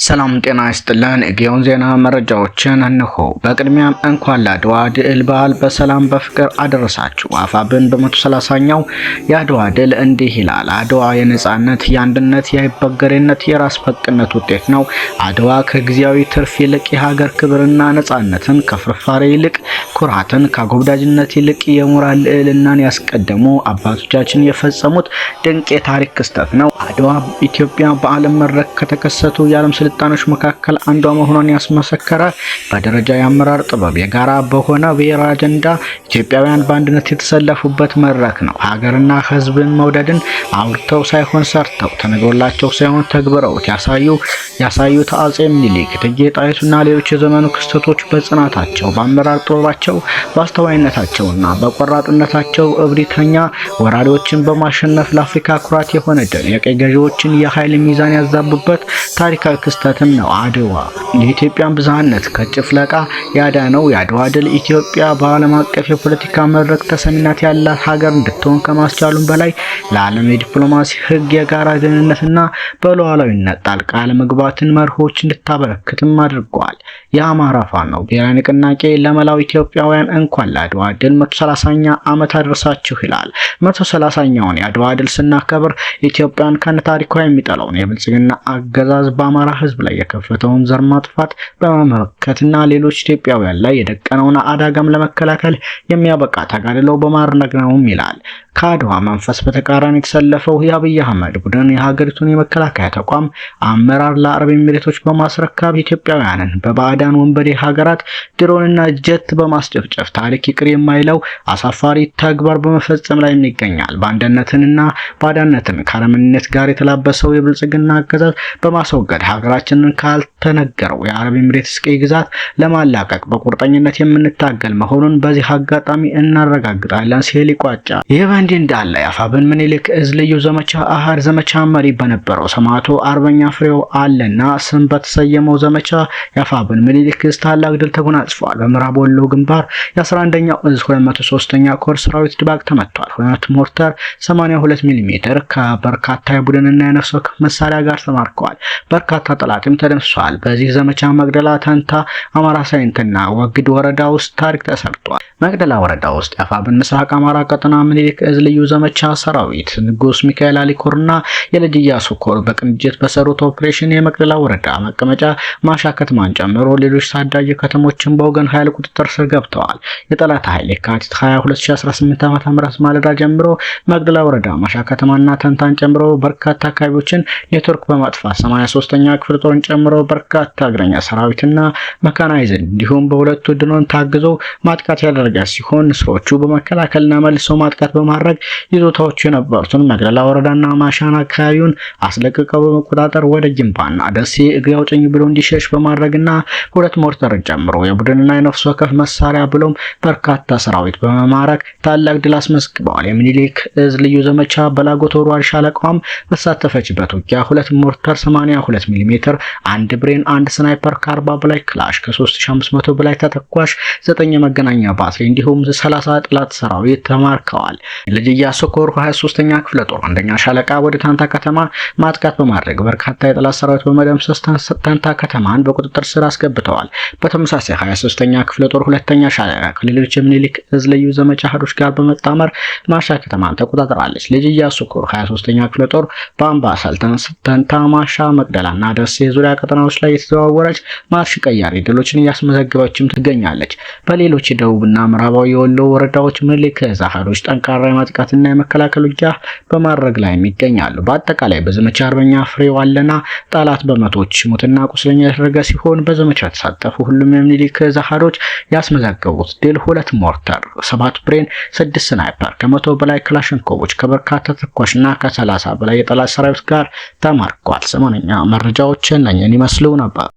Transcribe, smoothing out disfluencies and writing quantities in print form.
ሰላም ጤና ይስጥልን። የጊዮን ዜና መረጃዎችን እንሆ። በቅድሚያም እንኳን ለአድዋ ድል በዓል በሰላም በፍቅር አደረሳችሁ። አፋብን በ130ኛው የአድዋ ድል እንዲህ ይላል። አድዋ የነጻነት፣ የአንድነት፣ የአይበገሬነት፣ የራስ በቅነት ውጤት ነው። አድዋ ከጊዜያዊ ትርፍ ይልቅ የሀገር ክብርና ነጻነትን፣ ከፍርፋሪ ይልቅ ኩራትን፣ ከአጎብዳጅነት ይልቅ የሞራል ልዕልናን ያስቀደሙ አባቶቻችን የፈጸሙት ድንቅ የታሪክ ክስተት ነው። አድዋ ኢትዮጵያ በዓለም መድረክ ከተከሰቱ የዓለም ስልጣኖች መካከል አንዷ መሆኗን ያስመሰከረ፣ በደረጃ የአመራር ጥበብ የጋራ በሆነ ብሔራዊ አጀንዳ ኢትዮጵያውያን በአንድነት የተሰለፉበት መድረክ ነው። ሀገርና ሕዝብን መውደድን አውርተው ሳይሆን ሰርተው፣ ተነግሮላቸው ሳይሆን ተግብረውት ያሳዩት አጼ ምኒልክ፣ እቴጌ ጣይቱና ሌሎች የዘመኑ ክስተቶች በጽናታቸው፣ በአመራር ጥበባቸው፣ በአስተዋይነታቸውና በቆራጥነታቸው እብሪተኛ ወራሪዎችን በማሸነፍ ለአፍሪካ ኩራት የሆነ ድል፣ የቀይ ገዢዎችን የኃይል ሚዛን ያዛቡበት ታሪካዊ ክስተትም ነው። አድዋ የኢትዮጵያን ብዝሃነት ከጭፍለቃ ያዳነው የአድዋ ድል ኢትዮጵያ በዓለም አቀፍ የፖለቲካ መድረክ ተሰሚነት ያላት ሀገር እንድትሆን ከማስቻሉም በላይ ለዓለም የዲፕሎማሲ ሕግ የጋራ ደህንነትና በሉዓላዊነት ጣልቃ ለመግባትን መርሆች እንድታበረክትም አድርጓል። የአማራ ፋኖ ብሔራዊ ንቅናቄ ለመላው ኢትዮጵያውያን እንኳን ለአድዋ ድል 130ኛ ዓመት አደረሳችሁ ይላል። 130ኛውን የአድዋ ድል ስናከብር ኢትዮጵያን ከነታሪኳ የሚጠላውን የብልጽግና አገዛዝ በአማራ ሕዝብ ላይ የከፈተውን ዘር ማጥፋት በመመከትና ሌሎች ኢትዮጵያውያን ላይ የደቀነውን አደጋም ለመከላከል የሚያበቃ ተጋድሎ በማድረግ ነውም ይላል። ከአድዋ መንፈስ በተቃራኒ የተሰለፈው የአብይ አህመድ ቡድን የሀገሪቱን የመከላከያ ተቋም አመራር ለአረብ ኤሚሬቶች በማስረከብ ኢትዮጵያውያንን በባዕዳን ወንበዴ ሀገራት ድሮንና ጀት በማስጨፍጨፍ ታሪክ ይቅር የማይለው አሳፋሪ ተግባር በመፈጸም ላይ ይገኛል። ባንዳነትንና ባዕዳነትን ከአረመኔነት ጋር የተላበሰው የብልጽግና አገዛዝ በማስወገድ ሀገራችንን ካልተነገረው የአረብ ኤሚሬትስ ቅኝ ግዛት ለማላቀቅ በቁርጠኝነት የምንታገል መሆኑን በዚህ አጋጣሚ እናረጋግጣለን ሲል ይቋጫል። ይህ በእንዲህ እንዳለ የአፋብን ምኒልክ እዝ ልዩ ዘመቻ አሃድ ዘመቻ መሪ በነበረው ሰማዕቱ አርበኛ ፍሬው አለና ስም በተሰየመው ዘመቻ የአፋብን ምኒልክ እዝ ታላቅ ድል ተጎናጽፏል። በምዕራብ ወሎ ግንባር የ11ኛው እዝ 203ኛ ኮር ሰራዊት ድባቅ ተመቷል። 2 ሞርተር 82 ሚሜ ከበርካታ የቡድንና የነፍስ ወከፍ መሳሪያ ጋር ተማርከዋል። በርካታ ጠላትም ተደምስሷል። በዚህ ዘመቻ መቅደላ፣ ተንታ፣ አማራ ሳይንትና ወግድ ወረዳ ውስጥ ታሪክ ተሰርቷል። መቅደላ ወረዳ ውስጥ የአፋብን ምስራቅ አማራ ቀጠና ምኒልክ እዝ ልዩ ዘመቻ ሰራዊት ንጉስ ሚካኤል አሊኮርና የልጅ ኢያሱ ኮር በቅንጅት በሰሩት ኦፕሬሽን የመቅደላ ወረዳ መቀመጫ ማሻ ከተማን ጨምሮ ሌሎች ታዳጊ ከተሞችን በወገን ኃይል ቁጥጥር ስር ገብተዋል። የጠላት ኃይል የካቲት 22 2018 ዓ.ም ማለዳ ጀምሮ መቅደላ ወረዳ ማሻ ከተማና ተንታን ጨምሮ በርካታ አካባቢዎችን ኔትወርክ በማጥፋት 83ኛ ክፍለ ጦርን ጨምሮ በርካታ እግረኛ ሰራዊትና መካናይዝድ እንዲሁም በሁለቱ ድሮን ታግዞ ማጥቃት ያደረገ ሲሆን ንስሮቹ በመከላከልና መልሶ ማጥቃት በማድረግ ይዞታዎቹ የነበሩትን መቅደላ ወረዳና ማሻን አካባቢውን አስለቅቀው በመቆጣጠር ወደ ጅምባና ደሴ እግሬ አውጭኝ ብሎ እንዲሸሽ በማድረግና 2 ሞርተር ጨምሮ የቡድንና የነፍስ ወከፍ መሳሪያ ብሎም በርካታ ሰራዊት በመማረክ ታላቅ ድል አስመዝግበዋል። የምኒልክ እዝ ልዩ ዘመቻ በላጎት ወርዋር ሻለቃም በተሳተፈችበት ውጊያ 2 ሞርተር 82 ሚሜ፣ 1 ብሬን፣ 1 ስናይፐር ከ40 በላይ ክላሽ፣ ከ3500 በላይ ተተኳሽ፣ 9 የመገናኛ ባትሪ እንዲሁም 30 ጠላት ሰራዊት ተማርከዋል። ልጅ ኢያሱ ኮር 23ኛ ክፍለ ጦር 1ኛ ሻለቃ ወደ ታንታ ከተማ ማጥቃት በማድረግ በርካታ የጠላት ሰራዊት በመደምሰስ ታንታ ከተማን በቁጥጥር ስር አስገብተዋል። በተመሳሳይ 23ኛ ክፍለ ጦር 2ኛ ሻለቃ ከሌሎች የምኒልክ እዝ ልዩ ዘመቻ ሀዶች ጋር በመጣመር ማሻ ከተማን ተቆጣጥራለች። ልጅ ኢያሱ ኮር 23ኛ ክፍለ ጦር በአምባሰል፣ ተንታ፣ ማሻ፣ መቅደላና ደሴ ዙሪያ ቀጠናዎች ላይ የተዘዋወረች ማርሽ ቀያሪ ድሎችን እያስመዘገበችም ትገኛለች። በሌሎች ደቡብና ምዕራባዊ የወሎ ወረዳዎች ምኒልክ እዝ ሀዶች ጠንካራ የማጥቃትና የመከላከል ውጊያ በማድረግ ላይ ይገኛሉ። በአጠቃላይ በዘመቻ አርበኛ ፍሬው አለና ጠላት በመቶዎች ሙትና ቁስለኛ ያደረገ ሲሆን በዘመቻ የተሳተፉ ሁሉም የምኒልክ እዝ ሀዶች ያስመዘገቡት ድል 2 ሞርተር፣ 7 ብሬን፣ 6 ስናይፐር፣ ከ100 በላይ ክላሽንኮቮች ከበርካታ ተኳሽና ከ30 በላይ የጠላት ሰራዊት ጋር ተማርኳል። ሰሞነኛ መረጃዎች እነኝን ይመስሉ ነበር።